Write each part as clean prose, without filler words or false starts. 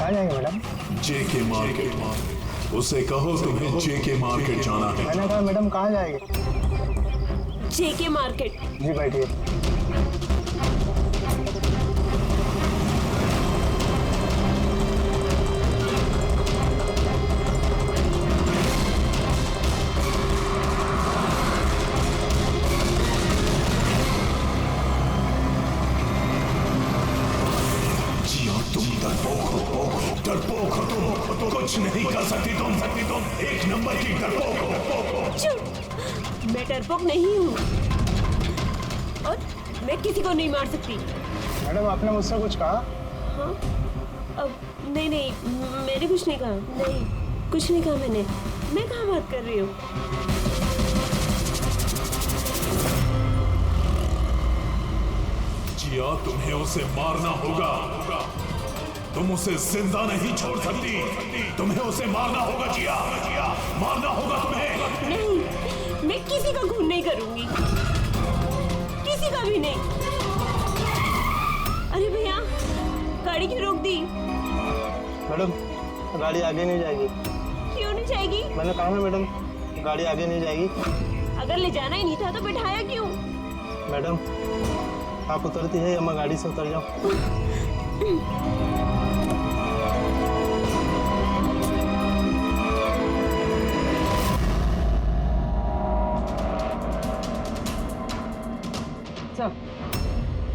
कहाँ जाएंगे मैडम? जेके मार्केट। उसे कहो तुम्हें जेके मार्केट जाना है। मैंने कहा मैडम कहाँ जाएंगे? जेके मार्केट। जी बैठिए। डरपोक हो तुम, कुछ नहीं कर सकती तुम एक नंबर की डरपोक हो। चुप, मैं डरपोक नहीं हूँ और मैं किसी को नहीं मार सकती। मैडम आपने मुझसे कुछ कहा? हाँ? अब नहीं, मैंने कुछ नहीं कहा। नहीं, कुछ नहीं कहा मैंने। मैं कहाँ बात कर रही हूँ? जिया तुम्हें उसे मारना होगा। तुम उसे जिंदा नहीं छोड़ सकती। तुम्हें उसे मारना होगा जिया, मारना होगा तुम्हें। नहीं, मैं किसी का खून नहीं करूंगी, किसी का भी नहीं। अरे भैया, गाड़ी क्यों रोक दी? मैडम गाड़ी आगे नहीं जाएगी। क्यों नहीं जाएगी? मैंने कहा ना मैडम, गाड़ी आगे नहीं जाएगी। अगर ले जाना ही नहीं था तो बिठाया क्यों? मैडम आप उतरती है या मैं गाड़ी से उतर जाऊं?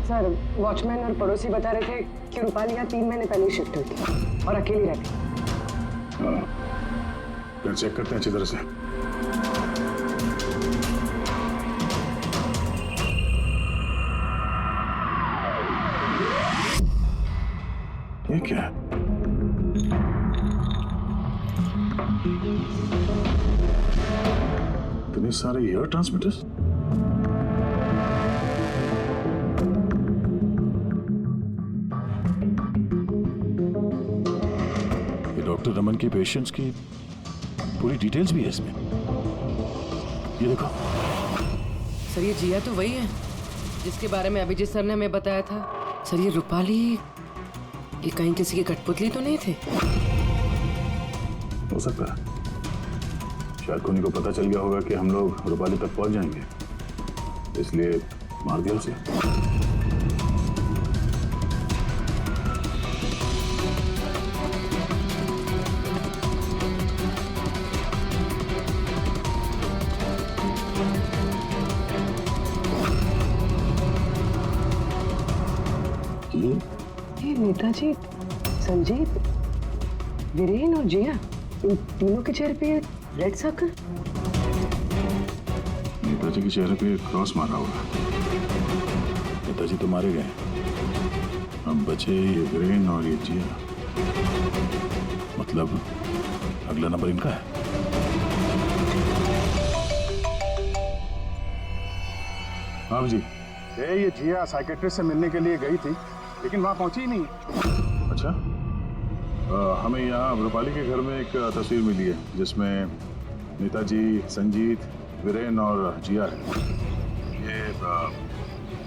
सर, वॉचमैन और पड़ोसी बता रहे थे कि रूपाली यहाँ 3 महीने पहले शिफ्ट हुई थी और अकेली रहती। फिर चेक करते हैं अच्छी तरह से। ये क्या है? इतने सारे एयर ट्रांसमिटर्स। डॉक्टर रमन के पेशेंट्स की पूरी डिटेल्स भी है इसमें। ये देखो। सर ये जिया तो वही है जिसके बारे में अभिजीत सर ने हमें बताया था। सर ये रूपाली, ये कहीं किसी की कठपुतली तो नहीं थे? हो सकता है, शायद कोनी को पता चल गया होगा कि हम लोग रूपाली तक पहुंच जाएंगे, इसलिए मार दिया उसे। ये नेताजी, संजीत, वीरेन और जिया, इन तीनों के चेहरे पे रेड सर्कल। नेताजी के चेहरे पे क्रॉस मारा हुआ। नेताजी तो मारे गए, अब बचे ये वीरेन और ये जिया। मतलब अगला नंबर इनका है। हाँ जी। ये जिया साइकेट्रिस्ट से मिलने के लिए गई थी, लेकिन वहां पहुंची ही नहीं। अच्छा, हमें यहाँ रूपाली के घर में एक तस्वीर मिली है जिसमें नेताजी, संजीत, वीरेन और जिया है। ये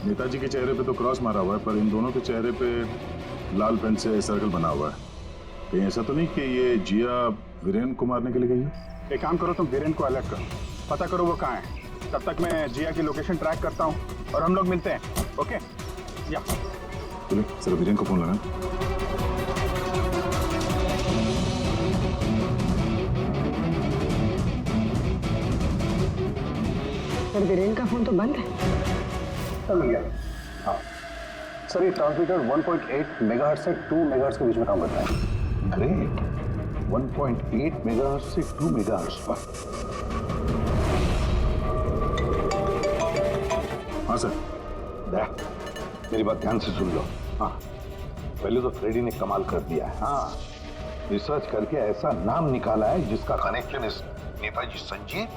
नेताजी के चेहरे पे तो क्रॉस मारा हुआ है, पर इन दोनों के चेहरे पे लाल पेन से सर्कल बना हुआ है। कहीं ऐसा तो नहीं कि ये जिया वीरेन को मारने के लिए गई है? एक काम करो, तुम वीरेन को अलर्ट करो, पता करो वो कहाँ है। तब तक मैं जिया की लोकेशन ट्रैक करता हूँ और हम लोग मिलते हैं। ओके? या चलिए, सर वीरेन को फोन लगाना। सर वीरेन का फोन तो बंद है। चल गया। हाँ सर, ये ट्रांसमीटर 1.8 मेगाहर्ट्ज से 2 मेगाहर्ट्ज के बीच में काम करता है। ग्रेट। 1.8 मेगाहर्ट्ज से 2 मेगाहर्ट्ज पर। हाँ सर। मेरी बात ध्यान से सुन लो। हाँ, पहले तो फ्रेडी ने कमाल कर दिया है। हाँ, रिसर्च करके ऐसा नाम निकाला है जिसका कनेक्शन इस नेताजी संजीत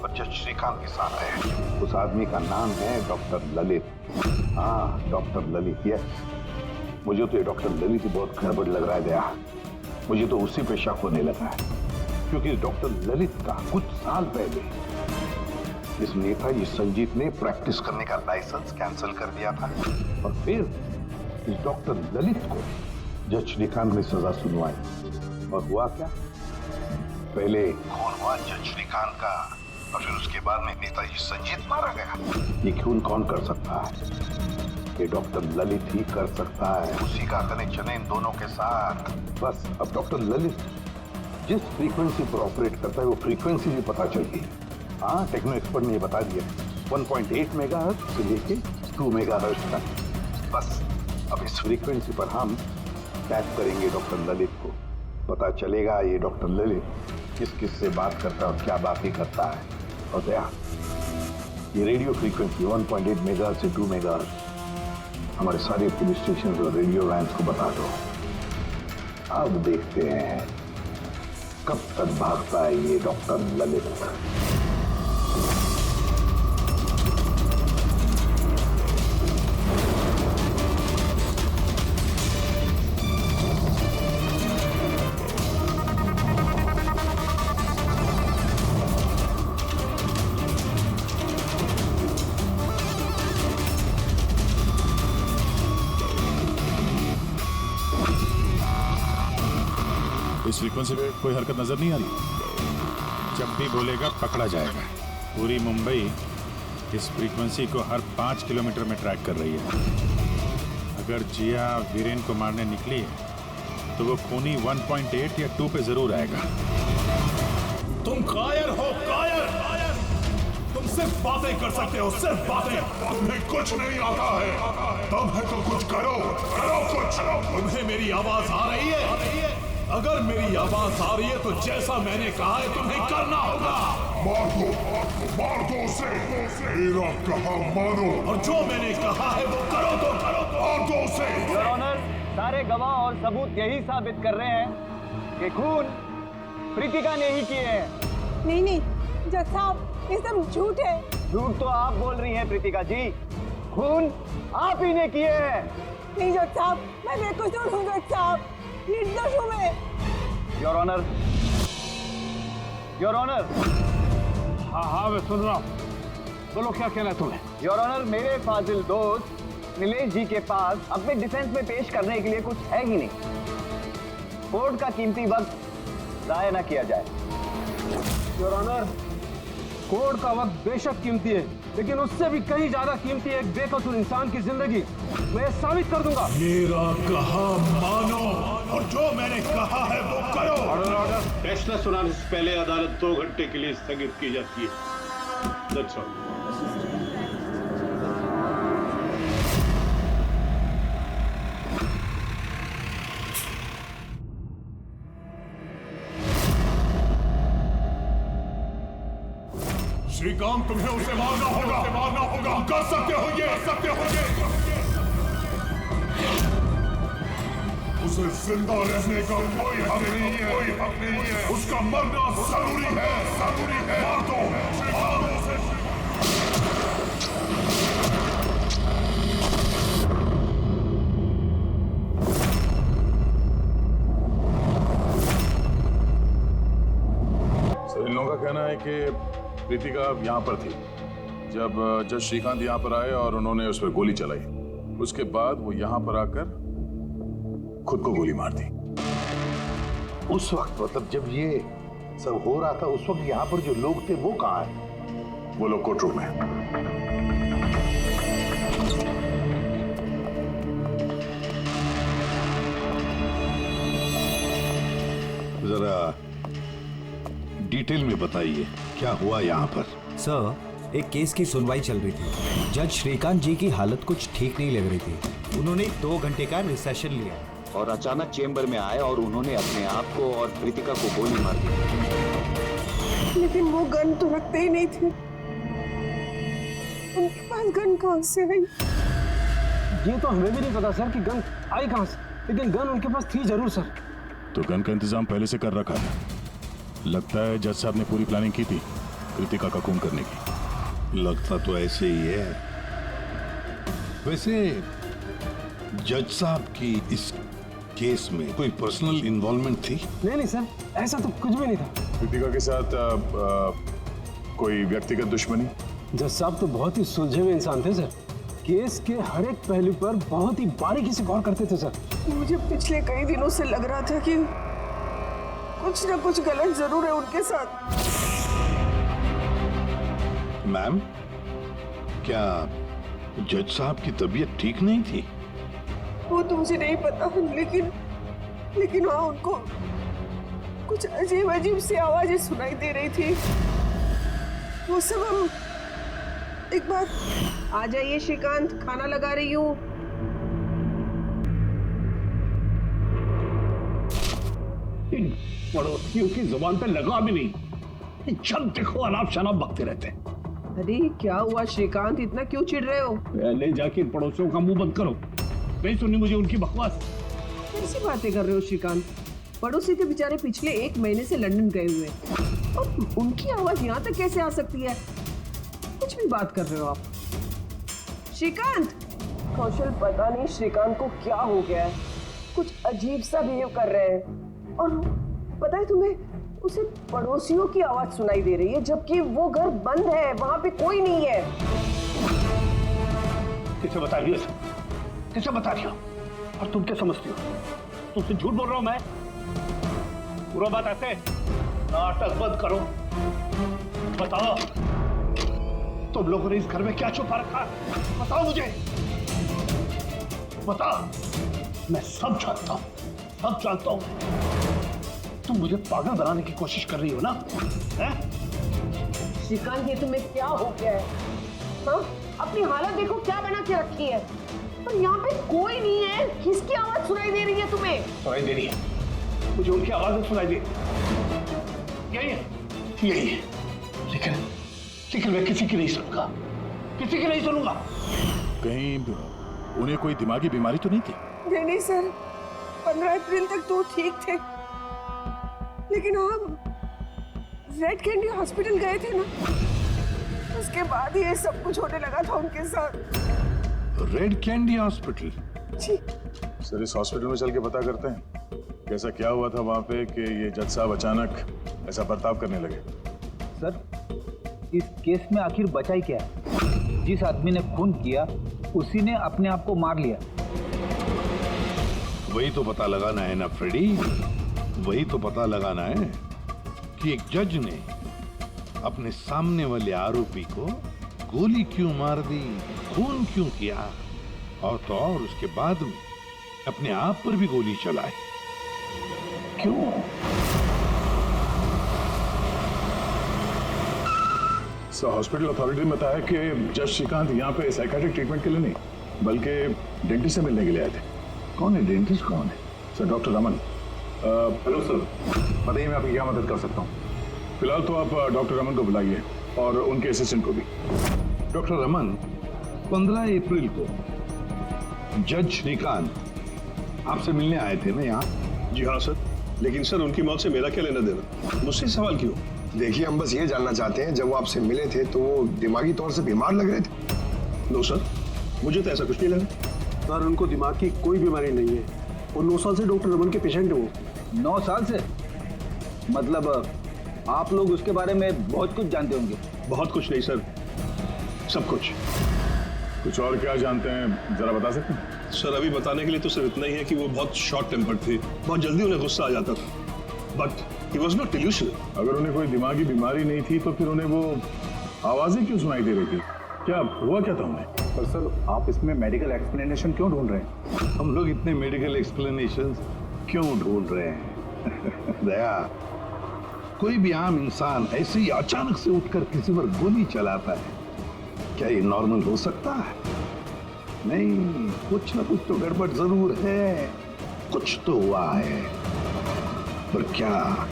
और जज श्रीकांत के साथ है। उस आदमी का नाम है डॉक्टर ललित। हाँ, डॉक्टर ललित। यस, मुझे तो ये डॉक्टर ललित ही बहुत गड़बड़ लग रहा है दया। मुझे तो उसी पे शक होने लगा है, क्योंकि डॉक्टर ललित का कुछ साल पहले इस नेताजी संजीत ने प्रैक्टिस करने का लाइसेंस कैंसिल कर दिया था, और फिर इस डॉक्टर ललित को जज श्रीकांत ने सजा सुनवाई और हुआ क्या? पहले खून हुआ जज श्रीकांत का और फिर उसके बाद में नेताजी संजीत मारा गया। ये खून कौन कर सकता है? ये डॉक्टर ललित ही कर सकता है। उसी का कनेक्शन है इन दोनों के साथ। बस अब डॉक्टर ललित जिस फ्रीक्वेंसी पर ऑपरेट करता है वो फ्रीक्वेंसी भी पता चल गई। हाँ, टेक्नो एक्सपर्ट ने ये बता दिया 1.8 मेगाहर्ट्ज से लेके 2 मेगाहर्ट्ज तक। बस अब इस फ्रीक्वेंसी पर हम टैप करेंगे डॉक्टर ललित को। पता चलेगा ये डॉक्टर ललित किस किस से बात करता है और क्या बातें करता है। और दया, ये रेडियो फ्रीक्वेंसी 1.8 मेगाहर्ट्ज से 2 मेगाहर्ट्ज हमारे सारे पुलिस स्टेशन और रेडियो वैन्स को बता दो। अब देखते हैं कब तक भागता है ये डॉक्टर ललित। इस फ्रीक्वेंसी पे कोई हरकत नजर नहीं आ रही। जब भी बोलेगा पकड़ा जाएगा। पूरी मुंबई इस फ्रीक्वेंसी को हर 5 किलोमीटर में ट्रैक कर रही है। अगर जिया वीरेन को मारने निकली है तो वो खूनी 1.8 या 2 पे जरूर आएगा। तुम कायर हो, कायर। तुम सिर्फ बातें कर सकते हो, सिर्फ बातें। तुम्हें कुछ नहीं आता है। तुम है तो कुछ करो, करो कुछ। तुम्हें मेरी आवाज आ रही है? अगर मेरी आवाज आ रही है तो जैसा मैंने कहा है तुम्हें करना होगा। मार दो उसे। मेरा कहा मानो और जो मैंने कहा है वो करो तो करो। मार दो उसे। योर ऑनर, सारे गवाह और सबूत यही साबित कर रहे हैं कि खून प्रीतिका ने ही किए हैं। नहीं जज साहब, ये सब झूठ है। झूठ तो आप बोल रही हैं प्रीतिका जी, खून आप ही ने किए हैं। नहीं जज साहब, मैं बेकसूर हूँ जज साहब, निर्दोष हूँ मैं। Your honour, your honour. हाँ मैं सुन रहा हूँ, बोलो क्या कहना है तुम्हें? योर ऑनर, मेरे फाजिल दोस्त नीलेश जी के पास अपने डिफेंस में पेश करने के लिए कुछ है ही नहीं। कोर्ट का कीमती वक्त जाया न किया जाए। योर ऑनर, कोर्ट का वक्त बेशक कीमती है, लेकिन उससे भी कहीं ज्यादा कीमती है एक बेकसूर इंसान की जिंदगी। मैं ये साबित कर दूंगा। मेरा कहा मानो और जो मैंने कहा है वो करो। ऑर्डर। फैसला सुनाने से पहले अदालत 2 घंटे के लिए स्थगित की जाती है। That's all. श्रीकांत, तुम्हें उसे मारना होगा, तुम कर सकते हो ये, उसे जिंदा रहने का कोई हक नहीं है, उसका मरना जरूरी है, मार दो उसे। इन लोगों का कहना है कि प्रीतिका यहाँ पर थी जब जज श्रीकांत यहाँ पर आए और उन्होंने उस पर गोली चलाई। उसके बाद वो यहाँ पर आकर खुद को गोली मार दी। उस वक्त मतलब जब ये सब हो रहा था उस वक्त यहाँ पर जो लोग थे वो कहाँ है? वो लोग कोर्ट रूम में। जरा डिटेल में बताइए क्या हुआ यहाँ पर? सर, एक केस की सुनवाई चल रही थी। जज श्रीकांत जी की हालत कुछ ठीक नहीं लग रही थी। उन्होंने 2 घंटे का रिसेशन लिया और अचानक चेंबर में आए और उन्होंने अपने आप को और प्रीतिका को गोली मार दी। लेकिन वो गन तो रखते ही नहीं थे। उनके पास गन कहाँ से आई? ये तो हमें भी नहीं पता सर कि गन आई कहाँ से, लेकिन गन उनके पास थी जरूर सर। तो गन का इंतजाम पहले से कर रखा है। लगता है जज साहब ने पूरी प्लानिंग की थी कृतिका का खून करने की। लगता तो ऐसे ही है। वैसे जज साहब की इस केस में कोई पर्सनल इन्वॉल्वमेंट थी? नहीं सर, ऐसा तो कुछ भी नहीं था। कृतिका के साथ कोई व्यक्तिगत दुश्मनी? जज साहब तो बहुत ही सुलझे हुए इंसान थे सर। केस के हर एक पहलू पर बहुत ही बारीकी से गौर करते थे सर। मुझे पिछले कई दिनों से लग रहा था कि कुछ ना कुछ गलत जरूर है उनके साथ। मैम, क्या जज साहब की तबीयत ठीक नहीं थी? वो तो मुझे नहीं पता, लेकिन हाँ, उनको कुछ अजीब अजीब सी आवाजें सुनाई दे रही थी। वो सब हम एक बार आ जाइए श्रीकांत, खाना लगा रही हूँ। इन पड़ोसियों की जुबान पे लगा भी नहीं, जब देखो अनाप शनाप बकते रहते हैं। अरे क्या हुआ श्रीकांत, इतना क्यों चिढ़ रहे हो? पहले जाके इन पड़ोसियों का मुंह बंद करो, नहीं सुननी मुझे उनकी बकवास। कैसी बातें कर रहे हो श्रीकांत? पड़ोसी के बेचारे पिछले 1 महीने से लंदन गए हुए हैं और उनकी आवाज यहाँ तक कैसे आ सकती है? कुछ भी बात कर रहे हो आप श्रीकांत। कौशल, पता नहीं श्रीकांत को क्या हो गया है, कुछ अजीब सा बिहेव कर रहे हैं। और पता है तुम्हें, उसे पड़ोसियों की आवाज सुनाई दे रही है, जबकि वो घर बंद है, वहां पे कोई नहीं है। किसे बता दिया? किसे बता दिया? और तुम क्या समझती हो? तुमसे झूठ बोल रहा हूं मैं? पूरा बात ऐसे, नाटक बंद करो, बताओ तुम लोगों ने इस घर में क्या छुपा रखा? बताओ मुझे, बताओ। मैं सब जानता हूं, सब जानता हूं। तुम मुझे पागल बनाने की कोशिश कर रही हो ना? श्रीकांत, ये तुम्हें क्या हो गया है? हाँ? अपनी हालत देखो क्या बना के रखी है, और यहाँ पे कोई नहीं है। किसकी आवाज सुनाई दे रही है तुम्हें? सुनाई दे रही है मुझे, उनकी आवाज सुनाई दे, यही है, यही है। लेकिन मैं किसी की नहीं सुनूंगा, किसी की नहीं सुनूंगा। कहीं उन्हें कोई दिमागी बीमारी तो नहीं थी? नहीं सर, 15 अप्रैल तक तो ठीक थे, लेकिन हम रेड कैंडी हॉस्पिटल गए थे ना, उसके बाद ये सब कुछ होने लगा था उनके साथ। Red candy hospital? जी सर, इस हॉस्पिटल में चल के पता करते हैं कैसा क्या हुआ था वहां पे कि ये जज साहब अचानक ऐसा बर्ताव करने लगे। सर, इस केस में आखिर बचा ही क्या है? जिस आदमी ने खून किया उसी ने अपने आप को मार लिया। वही तो पता लगाना है ना फ्रेडी, वही तो पता लगाना है कि एक जज ने अपने सामने वाले आरोपी को गोली क्यों मार दी, खून क्यों किया, और तो और उसके बाद में अपने आप पर भी गोली चलाई, क्यों? हॉस्पिटल अथॉरिटी ने बताया कि जज श्रीकांत यहाँ पे साइकेट्रिक ट्रीटमेंट के लिए नहीं बल्कि डेंटिस्ट से मिलने के लिए आए थे। कौन है डेंटिस्ट? कौन है? Sir, doctor Raman. Hello sir, बताइए मैं आपकी क्या मदद कर सकता हूँ? फिलहाल तो आप डॉक्टर रमन को बुलाइए और उनके असिस्टेंट को भी। डॉक्टर रमन, 15 अप्रैल को जज श्रीकांत आपसे मिलने आए थे ना यहाँ? जी हाँ सर, लेकिन सर उनकी मौत से मेरा क्या लेना देना? मुझसे सवाल क्यों? देखिए, हम बस ये जानना चाहते हैं, जब वो आपसे मिले थे तो वो दिमागी तौर से बीमार लग रहे थे? नो सर, मुझे तो ऐसा कुछ नहीं लगा। सर, उनको दिमाग की कोई बीमारी नहीं है और 9 साल से डॉक्टर रमन के पेशेंट है वो। 9 साल से? मतलब आप लोग उसके बारे में बहुत कुछ जानते होंगे। बहुत कुछ नहीं सर, सब कुछ। कुछ और क्या जानते हैं, जरा बता सकते हैं? सर, अभी बताने के लिए तो सिर्फ इतना ही है कि वो बहुत शॉर्ट टेम्पर्ड थे, बहुत जल्दी उन्हें गुस्सा आ जाता था, but he was not delusional। अगर उन्हें कोई दिमागी बीमारी नहीं थी तो फिर उन्हें वो आवाजें क्यों सुनाई दे रही थी? क्या हुआ क्या था उन्हें? पर सर, आप इसमें मेडिकल एक्सप्लेनेशन क्यों ढूंढ रहे हैं? हम लोग इतने मेडिकल एक्सप्लेनेशन क्यों ढूंढ रहे हैं? दया, कोई भी आम इंसान ऐसे ही अचानक से उठकर किसी पर गोली चलाता है, क्या ये नॉर्मल हो सकता है? नहीं, कुछ ना कुछ तो गड़बड़ जरूर है, कुछ तो हुआ है, पर क्या?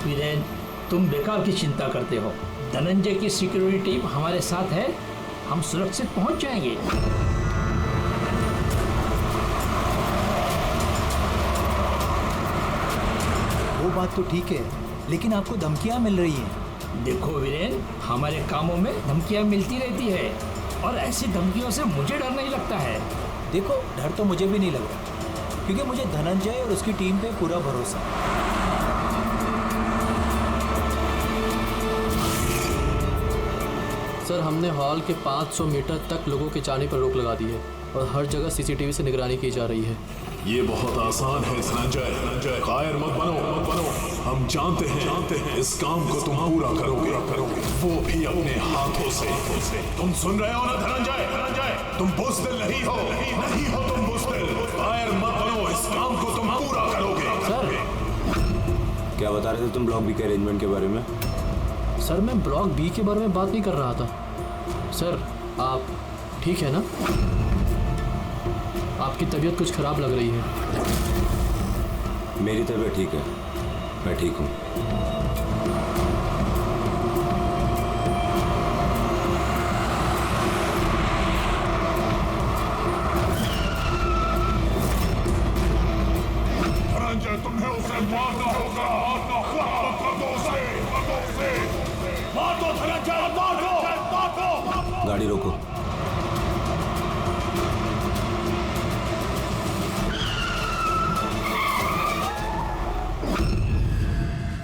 वीरेन, तुम बेकार की चिंता करते हो। धनंजय की सिक्योरिटी टीम हमारे साथ है, हम सुरक्षित पहुंच जाएंगे। वो बात तो ठीक है, लेकिन आपको धमकियां मिल रही हैं। देखो वीरेन, हमारे कामों में धमकियां मिलती रहती है और ऐसी धमकियों से मुझे डर नहीं लगता है। देखो डर तो मुझे भी नहीं लग रहा, क्योंकि मुझे धनंजय और उसकी टीम पे पूरा भरोसा है। सर, हमने हॉल के 500 मीटर तक लोगों के जाने पर रोक लगा दी है और हर जगह सीसीटीवी से निगरानी की जा रही है। ये बहुत आसान है धनंजय, कायर मत बनो। हम जानते हैं इस काम को तुम पूरा करोगे, वो भी अपने हाथों से। तुम सुन रहे हो ना धनंजय, तुम बुज़दिल नहीं हो तुम बुज़दिल। कायर मत बनो, इस काम को तुम पूरा करोगे। सर, क्या बता रहे थे तुम ब्लॉक बी के अरेंजमेंट के बारे में? सर, मैं ब्लॉक बी के बारे में बात नहीं कर रहा था। सर, आप ठीक है ना? आपकी तबीयत कुछ खराब लग रही है। मेरी तबीयत ठीक है, मैं ठीक हूँ। धनंजय, तुम्हें उसे मारना होगा। मार दो धनंजय, मार दो। गाड़ी रोको।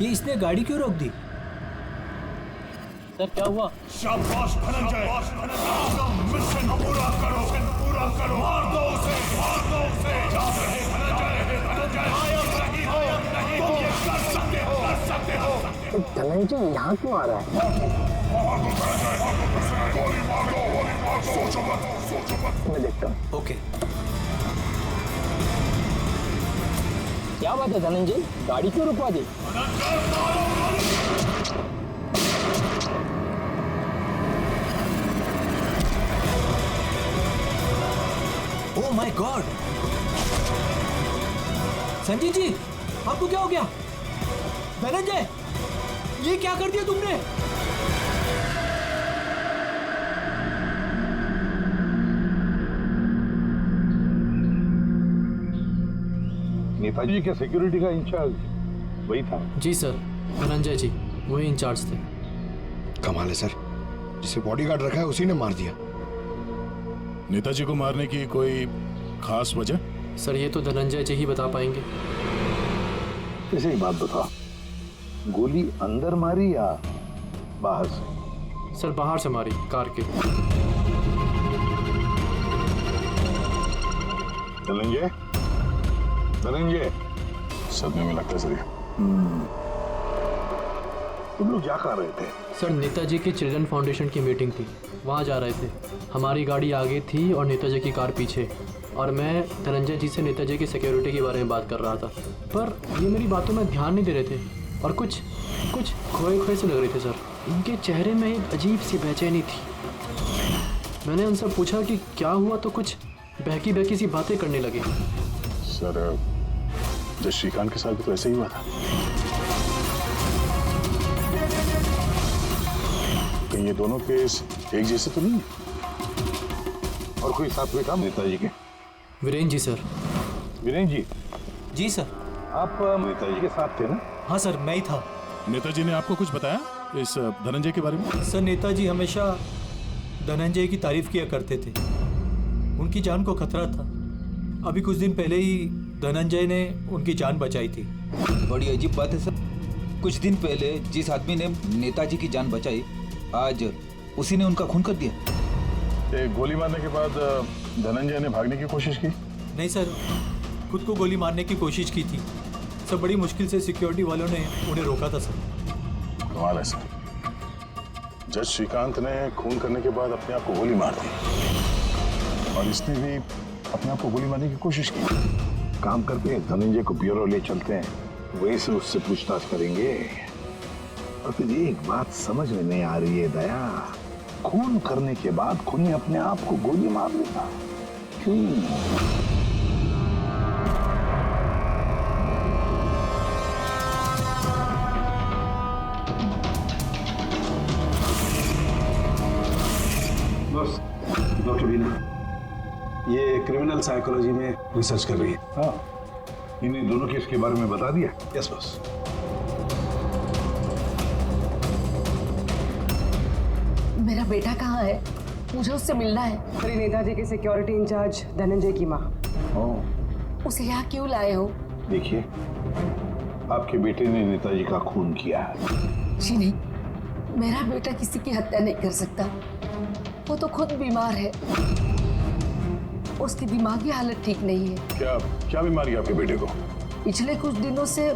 ये इसने गाड़ी क्यों रोक दी? सर, क्या हुआ? शाबाश धनंजय, अपना मिशन पूरा करो। मार दो उसे। याद रहे धनंजय, कायर नहीं हो, तुम ये कर सकते हो। धनंजय यहाँ क्यों आ रहा है? गोली मार दो। सोचो मत। मैं देखता हूँ। ओके। क्या बात है धनंजय, गाड़ी क्यों रुकवा दी? Oh my god! Sanjeet ji, आपको क्या हो गया? धनंजय, ये क्या कर दिया तुमने? नेताजी के सिक्योरिटी का इंचार्ज वही था? जी सर, धनंजय जी वही इंचार्ज थे। कमाल है सर, जिसे बॉडीगार्ड रखा है उसी ने मार दिया। नेताजी को मारने की कोई खास वजह? सर, ये तो धनंजय जी ही बता पाएंगे। इसे ही बात बता, गोली अंदर मारी या बाहर से? सर, बाहर से मारी, कार के। धनंजय, सदमे में लगता है सर। तुम लोग क्या कर रहे थे? सर, नेताजी की चिल्ड्रन फाउंडेशन की मीटिंग थी, वहाँ जा रहे थे। हमारी गाड़ी आगे थी और नेताजी की कार पीछे, और मैं धनंजय जी से नेताजी की सिक्योरिटी के बारे में बात कर रहा था, पर ये मेरी बातों में ध्यान नहीं दे रहे थे और कुछ खोए से लग रहे थे सर। इनके चेहरे में एक अजीब सी बेचैनी थी। मैंने उनसे पूछा कि क्या हुआ, तो कुछ बहकी सी बातें करने लगे। सर, जब श्रीकांत के साथ भी तो ऐसे ही हुआ था। कहीं ये दोनों केस एक जैसे तो नहीं है? और कोई साथ में था नेताजी के? वीरेन जी सर। वीरेन जी? जी सर। आप नेताजी के साथ थे ना? हाँ सर, मैं ही था। नेताजी ने आपको कुछ बताया इस धनंजय के बारे में? सर, नेताजी हमेशा धनंजय की तारीफ किया करते थे। उनकी जान को खतरा था। अभी कुछ दिन पहले ही धनंजय ने उनकी जान बचाई थी। बड़ी अजीब बात है सर, कुछ दिन पहले जिस आदमी ने नेताजी की जान बचाई, आज उसी ने उनका खून कर दिया। गोली मारने के बाद धनंजय ने भागने की कोशिश की? नहीं सर, खुद को गोली मारने की कोशिश की थी। सब बड़ी मुश्किल से सिक्योरिटी वालों ने उन्हें रोका था सर। कमाल है सर, जज श्रीकांत ने खून करने के बाद अपने आप को गोली मार दी और इसने भी अपने आप को गोली मारने की कोशिश की। काम करते हैं, धनंजय को ब्यूरो ले चलते हैं, वहीं से उससे पूछताछ करेंगे। और फिर एक बात समझ में नहीं आ रही है दया, खून करने के बाद खूनी अपने आप को गोली मार लेता क्यों? बस, डॉक्टर बीना, ये क्रिमिनल साइकोलॉजी में रिसर्च कर रही है। हाँ, इन्हें दोनों केस के बारे में बता दिया? Yes boss. मेरा बेटा कहाँ है? मुझे उससे मिलना है। अरे नेताजी के सिक्योरिटी इंचार्ज धनंजय की माँ। उसे यहाँ क्यों लाए हो? देखिए, आपके बेटे ने नेताजी का खून किया है। जी नहीं, मेरा बेटा किसी की हत्या नहीं कर सकता। वो तो खुद बीमार है, उसकी दिमागी हालत ठीक नहीं है। क्या क्या बीमारी है आपके बेटे को? पिछले कुछ दिनों से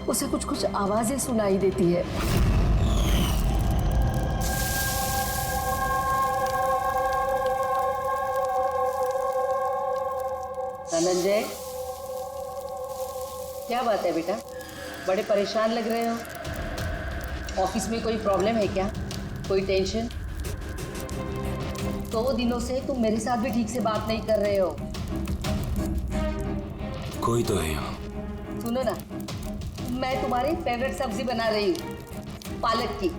उसे कुछ कुछ आवाजें सुनाई देती है। धनंजय, क्या बात है बेटा? बड़े परेशान लग रहे हो। ऑफिस में कोई प्रॉब्लम है क्या? कोई टेंशन? 2 दिनों से तुम मेरे साथ भी ठीक से बात नहीं कर रहे हो। कोई तो है यहाँ। सुनो ना, मैं तुम्हारी फेवरेट सब्जी बना रही हूँ, पालक की।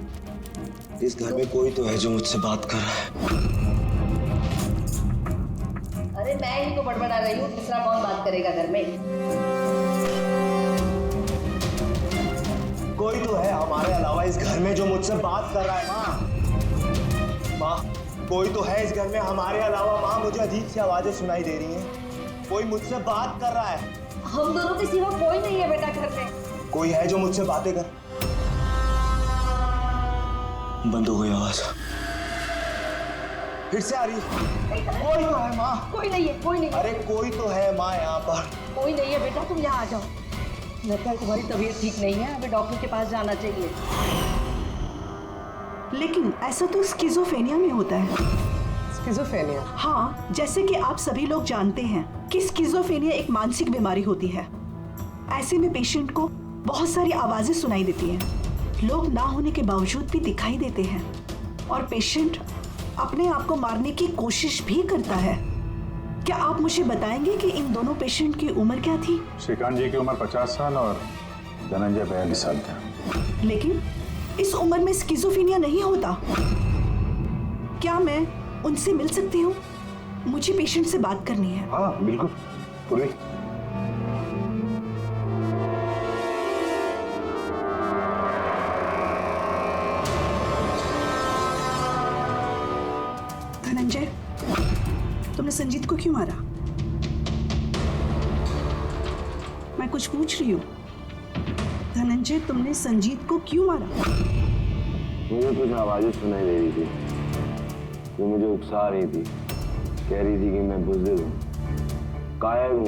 इस घर में कोई तो है जो मुझसे बात कर रहा है। अरे मैं ही तो बड़बड़ा रही हूँ, दूसरा कौन बात करेगा घर में? कोई तो है हमारे अलावा इस घर में जो मुझसे बात कर रहा है। माँ, माँ, कोई तो है इस घर में हमारे अलावा। माँ, मुझे अजीब सी आवाजें सुनाई दे रही हैं। कोई मुझसे बात कर रहा है। हम दोनों के सिवा कोई नहीं है बेटा घर में। कोई है जो मुझसे बातें कर। बंद हो गई आवाज, फिर से आ रही है। कोई तो है माँ। कोई नहीं है, कोई नहीं। अरे कोई तो है माँ यहाँ पर। कोई नहीं है बेटा, तुम यहाँ आ जाओ। लगता है तुम्हारी तबीयत ठीक नहीं है, हमें डॉक्टर के पास जाना चाहिए। लेकिन ऐसा तो स्किज़ोफ्रेनिया में होता है। स्किज़ोफ्रेनिया? हाँ, जैसे कि आप सभी लोग जानते हैं कि स्किज़ोफ्रेनिया एक मानसिक बीमारी होती है। ऐसे में पेशेंट को बहुत सारी आवाजें सुनाई देती हैं। लोग ना होने के बावजूद भी दिखाई देते हैं और पेशेंट अपने आप को मारने की कोशिश भी करता है। क्या आप मुझे बताएंगे कि इन दोनों पेशेंट की उम्र क्या थी? श्रीकांत जी की उम्र 50 साल और धनंजय 42 साल का। लेकिन इस उम्र में स्किज़ोफ्रेनिया नहीं होता। क्या मैं उनसे मिल सकती हूँ? मुझे पेशेंट से बात करनी है। हाँ बिल्कुल, पूरी। धनंजय, तुमने संजीत को क्यों मारा? मैं कुछ पूछ रही हूँ। धनंजय, तुमने संजीत को क्यों मारा? मुझे कुछ आवाजें सुनाई दे रही थी जो मुझे उकसा रही थी। कह रही थी कि मैं बुज़दिल हूँ, कायर हूँ,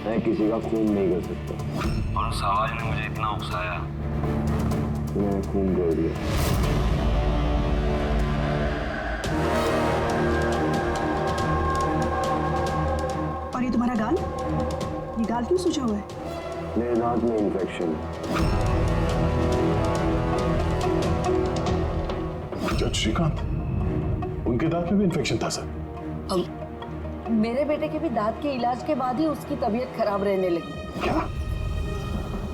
मैं किसी का खून नहीं कर सकता। और उस आवाज ने मुझे इतना उकसाया कि मैंने खून कर दिया। और ये तुम्हारा गाल? ये गाल क्यों सूजा हुआ है? मेरे दांत में इन्फेक्शन है। जज श्रीकांत, उनके दांत में भी इन्फेक्शन था सर? मेरे बेटे के भी दांत के इलाज के बाद ही उसकी तबीयत खराब रहने लगी। क्या?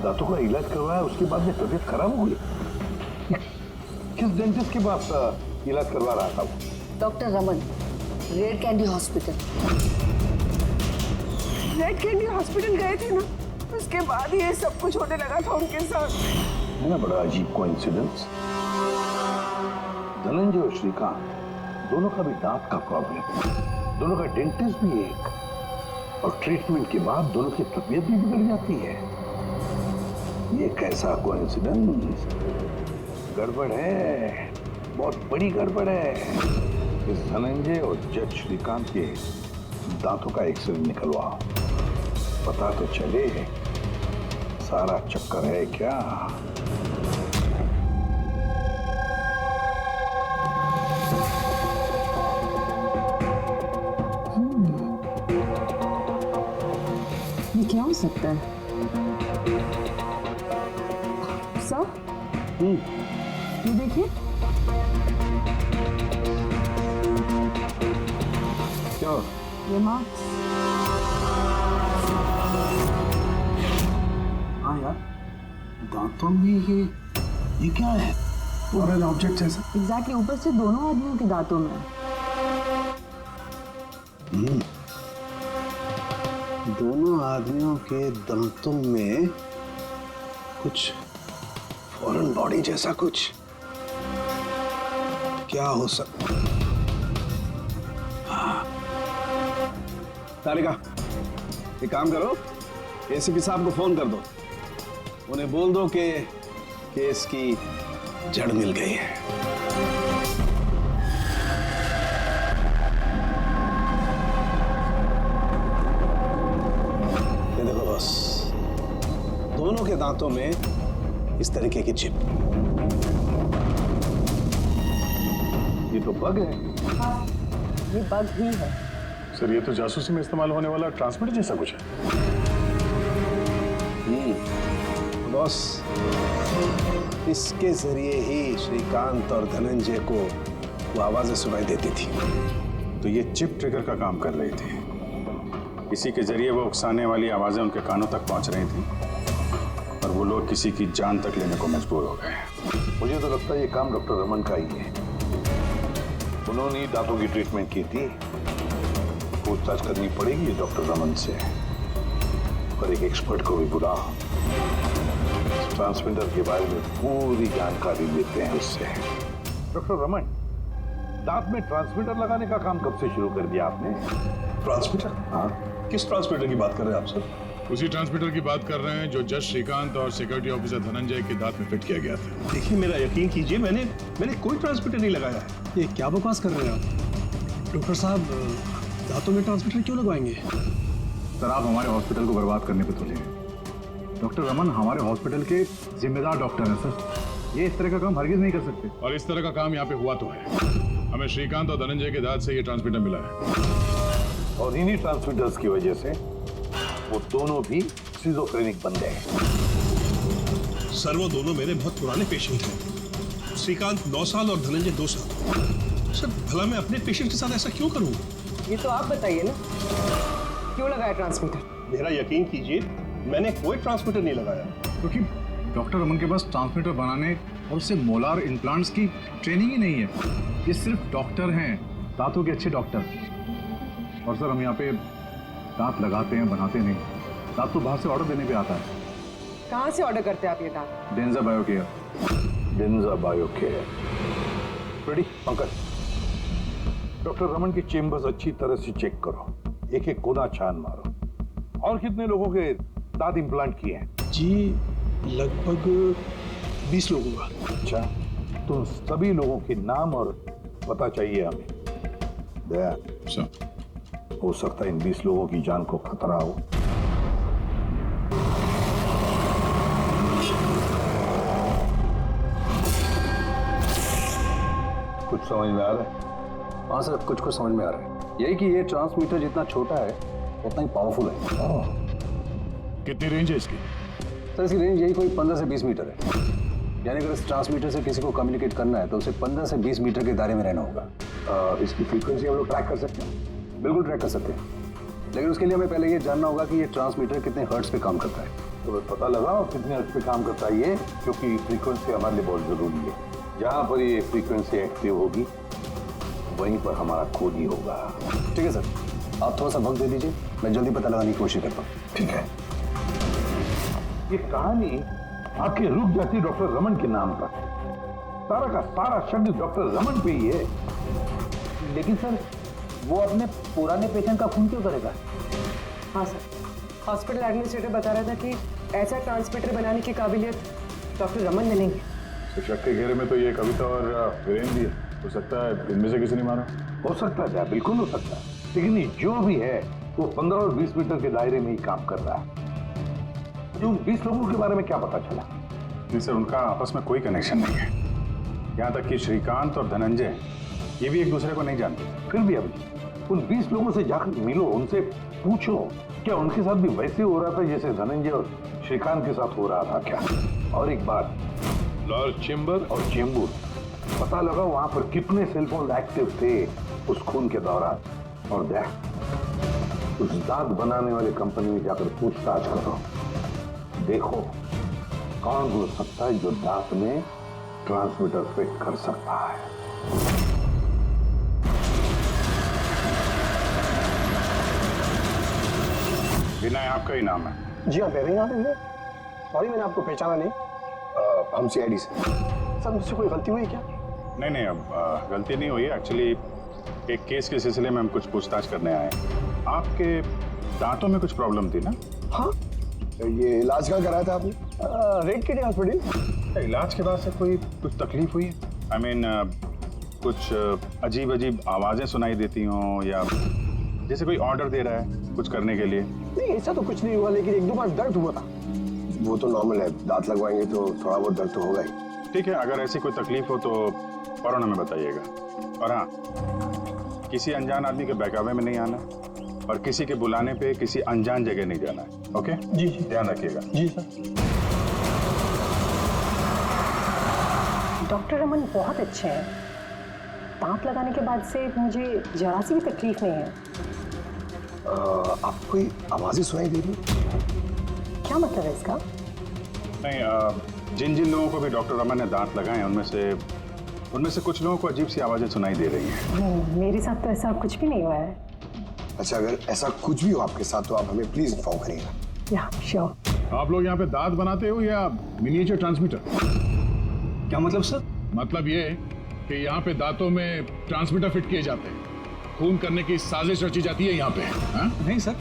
दांतों का इलाज करवाया, उसके बाद में तबीयत खराब हो गई? किस डेंटिस्ट के पास इलाज करवा रहा था? Doctor Raman, red candy hospital. Red candy hospital गए थे ना, उसके बाद ये सब कुछ होने लगा था उनके साथ। है ना बड़ा अजीब कोइंसिडेंस। धनंजय और श्रीकांत दोनों का भी दांत का प्रॉब्लम है, दोनों का डेंटिस्ट भी एक, और ट्रीटमेंट के बाद दोनों की तबीयत भी बिगड़ जाती है। ये कैसा कोइंसिडेंस? गड़बड़ है, बहुत बड़ी गड़बड़ है। इस धनंजय और जज श्रीकांत के दांतों का एक्सरे निकलवाओ, पता तो चले सारा चक्कर है क्या। ये क्या हो सकता है? सर, ये देखिए। क्या? ये मार्क्स। हाँ यार, दांतों में ये क्या है? फॉरेन ऑब्जेक्ट जैसा। एग्जैक्टली, ऊपर से दोनों आदमियों के दांतों में। दोनों आदमियों के दांतों में कुछ फॉरेन बॉडी जैसा कुछ। क्या हो सकता? तारिका, एक काम करो, एसीपी साहब को फोन कर दो, उन्हें बोल दो कि केस की जड़ मिल गई है। ये देखो बॉस, दोनों के दांतों में इस तरीके की चिप। ये तो बग है। हाँ, ये बग ही है। सर ये तो जासूसी में इस्तेमाल होने वाला ट्रांसमीटर जैसा कुछ है। बॉस, इसके जरिए ही श्रीकांत और धनंजय को वो आवाजें सुनाई देती थी। तो ये चिप ट्रिगर का काम कर रही थी। इसी के जरिए वो उकसाने वाली आवाजें उनके कानों तक पहुंच रही थी और वो लोग किसी की जान तक लेने को मजबूर हो गए। मुझे तो लगता है ये काम डॉक्टर रमन का ही है। उन्होंने ही दांतों की ट्रीटमेंट की थी। पूछताछ करनी पड़ेगी डॉक्टर रमन से और एक एक्सपर्ट को भी बुला, ट्रांसमीटर के बारे में पूरी जानकारी लेते हैं उससे। डॉक्टर रमन, दांत में ट्रांसमीटर लगाने का काम कब से शुरू कर दिया आपने? ट्रांसमीटर? हाँ। किस ट्रांसमीटर की बात कर रहे हैं आप सर? उसी ट्रांसमीटर की बात कर रहे हैं जो जज श्रीकांत और सिक्योरिटी ऑफिसर धनंजय के दांत में फिट किया गया था। देखिए, मेरा यकीन कीजिए, मैंने कोई ट्रांसमीटर नहीं लगाया है। ये क्या बकवास कर रहे हैं आप? डॉक्टर साहब, दांतों में ट्रांसमीटर क्यों लगवाएंगे? सर आप हमारे हॉस्पिटल को बर्बाद करने पे तुले हैं। डॉक्टर रमन हमारे हॉस्पिटल के जिम्मेदार डॉक्टर हैं सर। ये इस तरह का काम हरगिज नहीं कर सकते। और इस तरह का काम यहाँ पे हुआ तो है। हमें श्रीकांत और धनंजय के दांत से ये ट्रांसमीटर मिला है और इन्हीं ट्रांसमीटर्स की वजह से वो दोनों भी सिजोफ्रेनिक बन गए। सर वो दोनों मेरे बहुत पुराने पेशेंट हैं। श्रीकांत 9 साल और धनंजय 2 साल। सर भला मैं अपने पेशेंट के साथ ऐसा क्यों करूं? ये तो आप बताइए ना, क्यों लगाया ट्रांसमीटर? मेरा यकीन कीजिए, मैंने कोई ट्रांसमीटर नहीं लगाया। क्योंकि डॉक्टर रमन के पास ट्रांसमीटर बनाने और उससे मोलार इम्प्लांट्स की ट्रेनिंग ही नहीं है। ये सिर्फ डॉक्टर हैं, दांतों के अच्छे डॉक्टर। और सर हम यहाँ पे दांत लगाते हैं, बनाते नहीं। दांत तो बाहर से ऑर्डर देने पे आता है। कहाँ से ऑर्डर करते हैं आप ये दांत? डेंजा बायोकेयर। डेंजा बायोकेयर। रेडी पंकज, डॉक्टर रमन की चेम्बर्स अच्छी तरह से चेक करो, एक एक कोना छान मारो। और कितने लोगों के दांत इम्प्लांट किए हैं? जी लगभग 20 लोगों का। अच्छा, तो सभी लोगों के नाम और पता चाहिए हमें। दया, हो सकता है इन 20 लोगों की जान को खतरा हो। कुछ समझ में आ रहा है? हाँ सर, कुछ समझ में आ रहा है। यही कि ये ट्रांसमीटर जितना छोटा है उतना ही पावरफुल है। कितनी रेंज है इसकी? सर इसकी रेंज यही कोई 15 से 20 मीटर है। यानी अगर इस ट्रांसमीटर से किसी को कम्युनिकेट करना है तो उसे 15 से 20 मीटर के दायरे में रहना होगा। इसकी फ्रीक्वेंसी हम लोग ट्रैक कर सकते हैं? बिल्कुल ट्रैक कर सकते हैं, लेकिन उसके लिए हमें पहले ये जानना होगा कि ये ट्रांसमीटर कितने हर्ट्ज पे काम करता है। तो पता लगाओ कितने हर्ट्ज पे काम करता है ये, क्योंकि फ्रीक्वेंसी हमारे लिए बहुत जरूरी है। जहाँ पर ये फ्रीक्वेंसी एक्टिव होगी वहीं पर हमारा खोज ही होगा। ठीक है सर, आप थोड़ा सा वक्त दे दीजिए, मैं जल्दी पता लगाने की कोशिश करता हूँ। ठीक है। ये कहानी आके रुक जाती डॉक्टर रमन के नाम पर। सारा का सारा शब्द डॉक्टर रमन पे ही है। लेकिन सर वो अपने पुराने पेशेंट का खून क्यों करेगा? हाँ सर, हॉस्पिटल एडमिनिस्ट्रेटर बता रहा था कि ऐसा ट्रांसमीटर बनाने की काबिलियत डॉक्टर रमन में नहीं है। तो शक के घेरे में तो ये कविता और वीरेन भी है। हो सकता है इनमें से किसी ने मारा। हो सकता है, बिल्कुल हो सकता है, लेकिन ये जो भी है वो 15 और 20 मीटर के दायरे में ही काम कर रहा है। जो 20 लोगों के बारे में क्या पता चला? नहीं सर, उनका आपस में कोई कनेक्शन नहीं है। यहाँ तक कि श्रीकांत और धनंजय ये भी एक दूसरे को नहीं जानते। फिर भी अभी उन 20 लोगों से जाकर मिलो, उनसे पूछो क्या उनके साथ भी वैसे हो रहा था जैसे धनंजय और श्रीकांत के साथ हो रहा था क्या? और एक बात, लॉर्ड चेम्बर और चेंबूर, पता लगा वहां पर कितने सेलफोन एक्टिव थे उस खून के दौरान। और देख, उस दांत बनाने वाली कंपनी में जाकर पूछताछ करो, देखो कौन हो सकता है जो दांत में ट्रांसमीटर फिट कर सकता है। विनय आपका ही नाम है? जी हाँ, मेरा ही नाम है। सॉरी, मैंने आपको पहचाना नहीं। हम CID से। सर मुझसे कोई गलती हुई क्या? नहीं नहीं, अब गलती नहीं हुई। एक्चुअली एक केस के सिलसिले में हम कुछ पूछताछ करने आए। आपके दांतों में कुछ प्रॉब्लम थी ना? हाँ। ये इलाज कहाँ कराया था आपने? Red kidney hospital. इलाज के बाद से कुछ तकलीफ हुई? आई मीन कुछ अजीब अजीब आवाजें सुनाई देती हों, या जैसे कोई ऑर्डर दे रहा है कुछ करने के लिए? नहीं, ऐसा तो कुछ नहीं हुआ, लेकिन एक दो बार दर्द हुआ था। वो तो नॉर्मल है, दांत लगवाएंगे तो थोड़ा बहुत दर्द तो होगा ही। ठीक है, अगर ऐसी कोई तकलीफ हो तो फौरन हमें बताइएगा। और हाँ, किसी अनजान आदमी के बहकावे में नहीं आना, और किसी के बुलाने पे किसी अनजान जगह नहीं जाना है। ओके जी, ध्यान रखिएगा। जी सर। डॉक्टर रमन बहुत अच्छे हैं। दांत लगाने के बाद से मुझे जरा सी भी तकलीफ नहीं है। आपको कोई आवाजें सुनाई दे रही? क्या मतलब है इसका? नहीं, जिन जिन लोगों को भी डॉक्टर रमन ने दांत लगाए हैं उनमें से कुछ लोगों को अजीब सी आवाजें सुनाई दे रही हैं। मेरे साथ तो ऐसा कुछ भी नहीं हुआ है। अच्छा, अगर ऐसा कुछ भी हो आपके साथ तो आप हमें प्लीज इन्फॉर्म करिएगा। या श्योर। आप लोग यहाँ पे दांत बनाते हो या मिनिएचर ट्रांसमीटर? क्या मतलब सर? मतलब ये कि यहाँ पे दांतों में ट्रांसमीटर फिट किए जाते हैं, खून करने की साजिश रची जाती है यहाँ पे। हा? नहीं सर,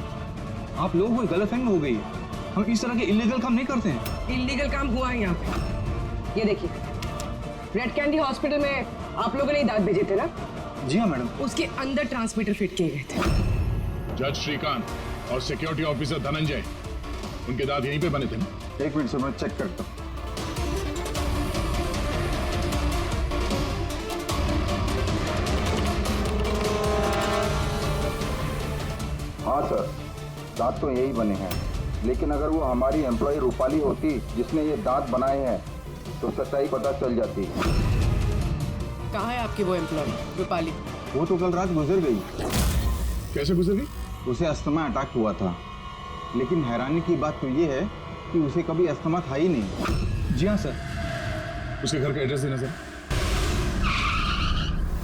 आप लोगों को गलतफहमी हो गई है। हम इस तरह के इलीगल काम नहीं करते हैं। इलीगल काम हुआ है यहाँ पे। ये देखिए, रेड कैंडी हॉस्पिटल में आप लोगों ने ही दांत भेजे थे ना? जी हाँ मैडम। उसके अंदर ट्रांसमीटर फिट किए गए थे। जज श्रीकांत और सिक्योरिटी ऑफिसर धनंजय, उनके दांत यहीं पे बने थे ना? एक मिनट से मैं चेक करता हूँ। हाँ सर, दांत तो यही बने हैं, लेकिन अगर वो हमारी एम्प्लॉय रूपाली होती जिसने ये दांत बनाए हैं तो सच्चाई पता चल जाती। कहाँ है आपकी वो एम्प्लॉय रूपाली? वो तो कल रात गुजर गई। कैसे गुजर गई? उसे अस्थमा अटैक हुआ था, लेकिन हैरानी की बात तो ये है कि उसे कभी अस्थमा था ही नहीं। जी हाँ सर। उसके घर का एड्रेस देना सर।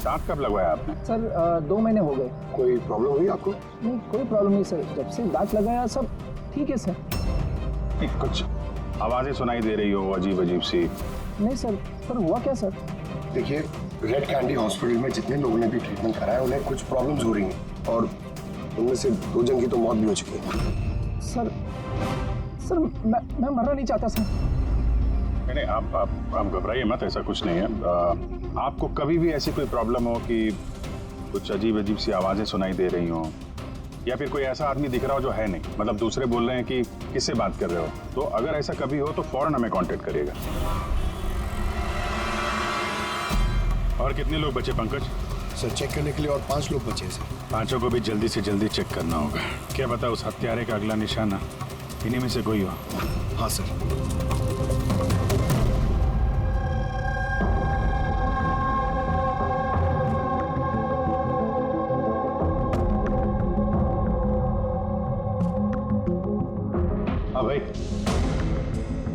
दांत कब लगवाया आपने? सर 2 महीने हो गए। कोई प्रॉब्लम हुई आपको? नहीं, कोई प्रॉब्लम नहीं सर, जब से दांत लगाया सब ठीक है सर। कुछ आवाजें सुनाई दे रही हो अजीब अजीब सी? नहीं सर हुआ क्या सर? देखिए, रेड कैंडी हॉस्पिटल में जितने लोगों ने भी ट्रीटमेंट कराया उन्हें कुछ प्रॉब्लम्स हो रही हैं, और उनमें से 2 जन की तो मौत भी हो चुकी है। सर मैं मरना नहीं चाहता सर। नहीं, आप घबराइए मत, ऐसा कुछ नहीं है। आपको कभी भी ऐसी कोई प्रॉब्लम हो कि कुछ अजीब अजीब सी आवाजें सुनाई दे रही हो, या फिर कोई ऐसा आदमी दिख रहा हो जो है नहीं, मतलब दूसरे बोल रहे हैं कि किससे बात कर रहे हो, तो अगर ऐसा कभी हो तो फौरन हमें कांटेक्ट करिएगा। और कितने लोग बचे पंकज? सर चेक करने के लिए और 5 लोग बचे सर। 5 को भी जल्दी से जल्दी चेक करना होगा। क्या पता उस हत्यारे का अगला निशाना इन्हीं में से कोई हो। हाँ सर। भाई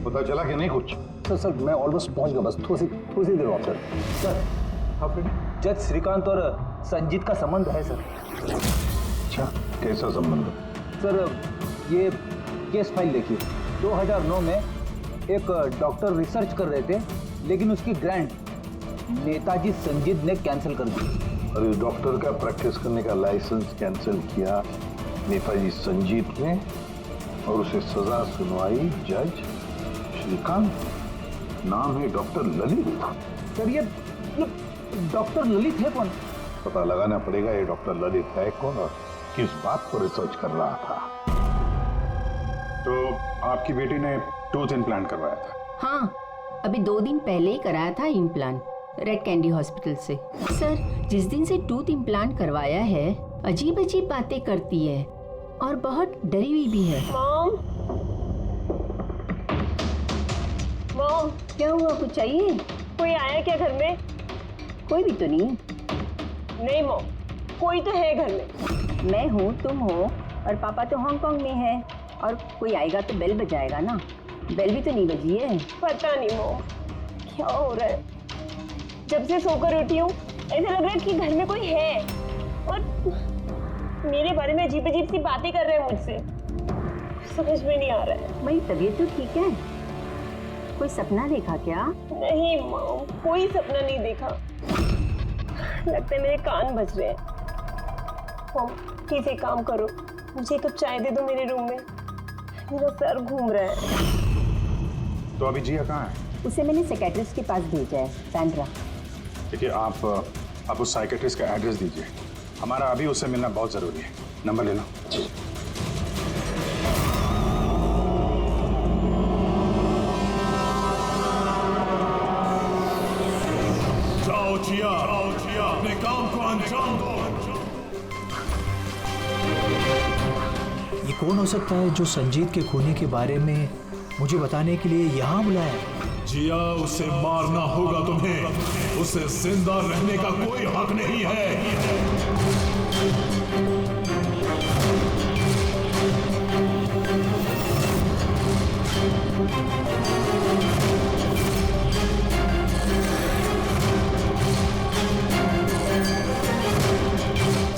पता चला कि नहीं कुछ? सर मैं ऑलमोस्ट पहुंच गया, बस थोड़ी सी देर और सर। जज श्रीकांत और संजीत का संबंध है सर। अच्छा, कैसा संबंध? सर ये केस फाइल देखिए। 2009 में एक डॉक्टर रिसर्च कर रहे थे, लेकिन उसकी ग्रांट नेताजी संजीत ने कैंसिल कर दी। और इस डॉक्टर का प्रैक्टिस करने का लाइसेंस कैंसिल किया नेताजी संजीत ने, और उसे सजा सुनवाई जज श्रीकांत। नाम है डॉक्टर ललित। सर ये डॉक्टर ललित है कौन? पता लगाना पड़ेगा ये डॉक्टर ललित है कौन और किस बात पर रिसर्च कर रहा था। तो आपकी बेटी ने टूथ इम्प्लांट करवाया था? हाँ, अभी 2 दिन पहले ही कराया था इम्प्लांट रेड कैंडी हॉस्पिटल से। सर, जिस दिन से टूथ इम्प्लांट करवाया है अजीब अजीब बातें करती है और बहुत डरी हुई भी है। मॉम, क्या हुआ, कुछ चाहिए? कोई आया क्या घर में? कोई भी तो नहीं। नहीं मॉम, कोई तो है घर में। मैं हूँ, तुम हो, और पापा तो हांगकांग में है, और कोई आएगा तो बेल बजाएगा ना। बेल भी तो नहीं बजी है। पता नहीं मॉम क्या हो रहा है, जब से सोकर उठी हूँ ऐसा लग रहा है कि घर में कोई है और मेरे बारे में अजीब अजीब सी बातें कर रहे हैं मुझसे। समझ में नहीं आ रहा है। मेरी तबीयत तो ठीक है, कोई सपना देखा क्या? नहीं माँ, कोई सपना नहीं देखा। लगता है मेरे कान बज रहे हैं। मॉम, प्लीज एक काम करो, मुझे एक कप चाय दे दो मेरे रूम में। मेरा सर घूम रहा है। तो अभी जिया कहाँ है? उसे मैंने साइकियाट्रिस्ट के पास भेजा है, सैंड्रा। देखिए, आप उस साइकियाट्रिस्ट का एड्रेस दीजिए। हमारा अभी उससे मिलना बहुत जरूरी है। नंबर लेना। जाओ जिया, अपने काम को अंजाम दो। ये कौन हो सकता है जो संजीत के खूनी के बारे में मुझे बताने के लिए यहाँ बुलाया? जिया, उसे मारना होगा तुम्हें। उसे जिंदा रहने का कोई हक नहीं है।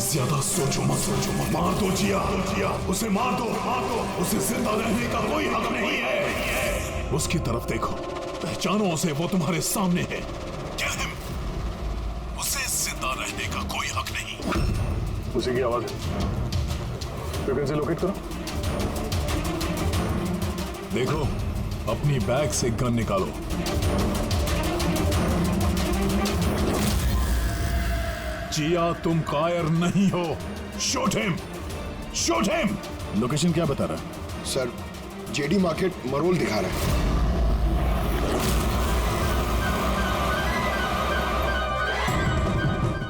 ज्यादा सोचो मत, मार दो जिया, उसे मार दो, उसे जिंदा रहने का कोई हक नहीं है। उसकी तरफ देखो, पहचानो उसे, वो तुम्हारे सामने है। उसे जिंदा रहने का कोई हक नहीं। उसी की आवाज है। फ्रीक्वेंसी लोकेट करो। देखो, अपनी बैग से गन निकालो। जिया, तुम कायर नहीं हो। Shoot him, shoot him. Location क्या बता रहा है? सर, जेडी मार्केट मरोल दिखा रहा है।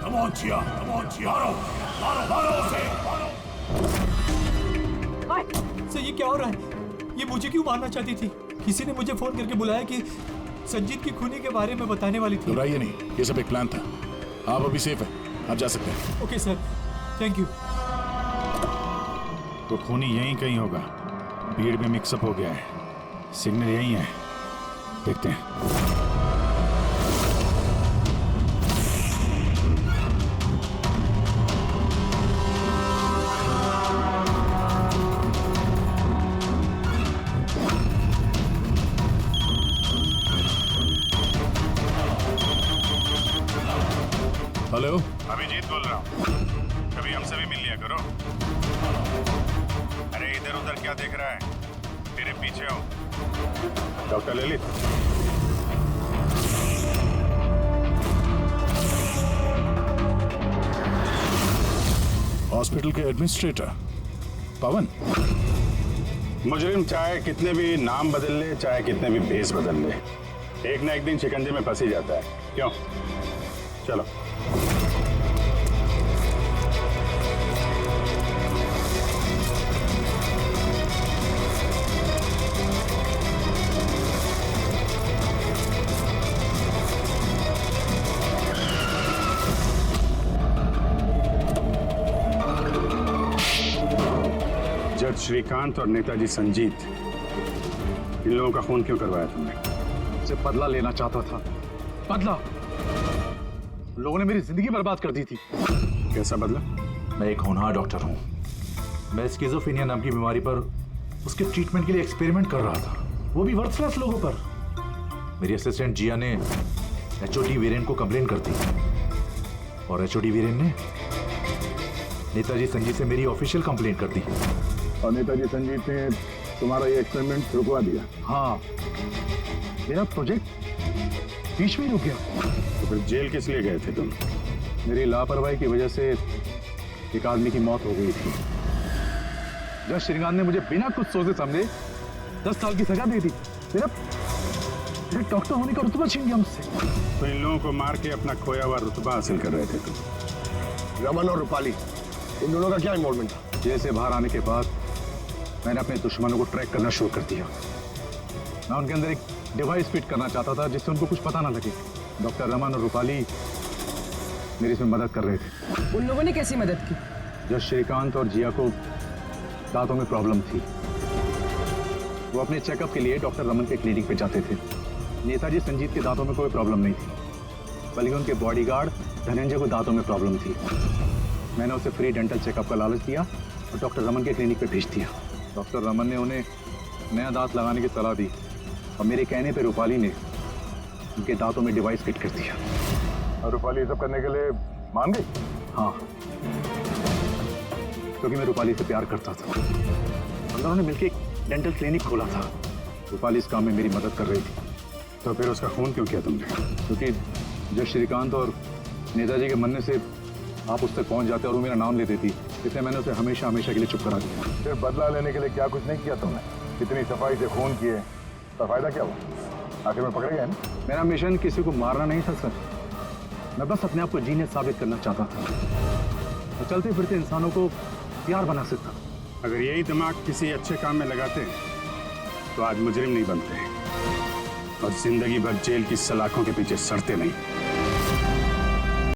Come on, जिया, मारो उसे, सर, ये क्या हो रहा है? ये मुझे क्यों मारना चाहती थी? किसी ने मुझे फोन करके बुलाया कि संजीत की खूनी के बारे में बताने वाली थी। घबराइए नहीं, ये सब एक प्लान था। आप अभी सेफ हैं, आप जा सकते हैं। Okay sir, thank you. तो खूनी यहीं कहीं होगा। भीड़ में मिक्सअप हो गया है। सिग्नल यहीं है, देखते हैं। हेलो, अभिजीत बोल रहा हूँ। कभी हमसे भी मिल लिया करो। अरे इधर उधर क्या देख रहा है? तेरे पीछे हो। डॉक्टर ललित, हॉस्पिटल के एडमिनिस्ट्रेटर पवन। मुजरिम चाहे कितने भी नाम बदल ले, चाहे कितने भी भेस बदल ले, एक ना एक दिन शिकंजे में फंस ही जाता है। क्यों? चलो। जज श्रीकांत और नेताजी संजीत, इन लोगों का खून क्यों करवाया तुमने? से बदला लेना चाहता था। बदला? लोगों ने मेरी जिंदगी बर्बाद कर दी थी। कैसा बदला? मैं एक होनहार डॉक्टर हूँ। मैं स्किज़ोफ्रेनिया नाम की बीमारी पर उसके ट्रीटमेंट के लिए एक्सपेरिमेंट कर रहा था, वो भी वर्थलेस लोगों पर। मेरी असिस्टेंट जिया ने एचओडी वीरेन को कंप्लेन कर दी और एचओडी वीरेन ने नेताजी संजीत से मेरी ऑफिशियल कंप्लेंट कर दी। और नेताजी संजीत ने तुम्हारा ये एक्सपेरिमेंट रुकवा दिया? हाँ, मेरा प्रोजेक्ट बीच में रुक गया। तो फिर जेल किस लिए गए थे तुम? मेरी लापरवाही की वजह से एक आदमी की मौत हो गई थी। जज श्रीकांत ने मुझे बिना कुछ सोचे समझे 10 साल की सजा दे दी। मेरा डॉक्टर होने का रुतबा छीन गया मुझसे। तो इन लोगों को मार के अपना खोया हुआ रुतबा हासिल कर रहे थे तुम। रमन और रूपाली, इन दोनों का क्या इन्वॉल्वमेंट था? जेल से बाहर आने के बाद मैंने अपने दुश्मनों को ट्रैक करना शुरू कर दिया। मैं उनके अंदर एक डिवाइस फिट करना चाहता था जिससे उनको कुछ पता ना लगे। डॉक्टर रमन और रूपाली मेरी इसमें मदद कर रहे थे। उन लोगों ने कैसी मदद की? जब श्रीकांत और जिया को दांतों में प्रॉब्लम थी, वो अपने चेकअप के लिए डॉक्टर रमन के क्लिनिक पे जाते थे। नेताजी संजीत के दांतों में कोई प्रॉब्लम नहीं थी, बल्कि उनके बॉडीगार्ड धनंजय को दांतों में प्रॉब्लम थी। मैंने उसे फ्री डेंटल चेकअप का लालच दिया और डॉक्टर रमन के क्लिनिक पे भेज दिया। डॉक्टर रमन ने उन्हें नया दांत लगाने की सलाह दी और मेरे कहने पे रूपाली ने उनके दांतों में डिवाइस फिट कर दिया। और रूपाली ये सब करने के लिए मान गई? हाँ, क्योंकि मैं रूपाली से प्यार करता था। हम दोनों ने मिलकर एक डेंटल क्लिनिक खोला था। रूपाली इस काम में मेरी मदद कर रही थी। तो फिर उसका खून क्यों किया तुमने? क्योंकि जब श्रीकांत और नेताजी के मरने से आप उस तक पहुंच जाते और वो मेरा नाम ले देती, इसलिए मैंने उसे हमेशा हमेशा के लिए चुप करा दिया। फिर बदला लेने के लिए क्या कुछ नहीं किया तुमने? इतनी सफाई से खून किए तो फायदा क्या हुआ? आखिर में पकड़े गए ना? मेरा मिशन किसी को मारना नहीं था सर, मैं बस अपने आप को जीनियस साबित करना चाहता था। मैं चलते फिरते इंसानों को प्यार बना सकता। अगर यही दिमाग किसी अच्छे काम में लगाते तो आज मुजरिम नहीं बनते और जिंदगी भर जेल की सलाखों के पीछे सड़ते नहीं।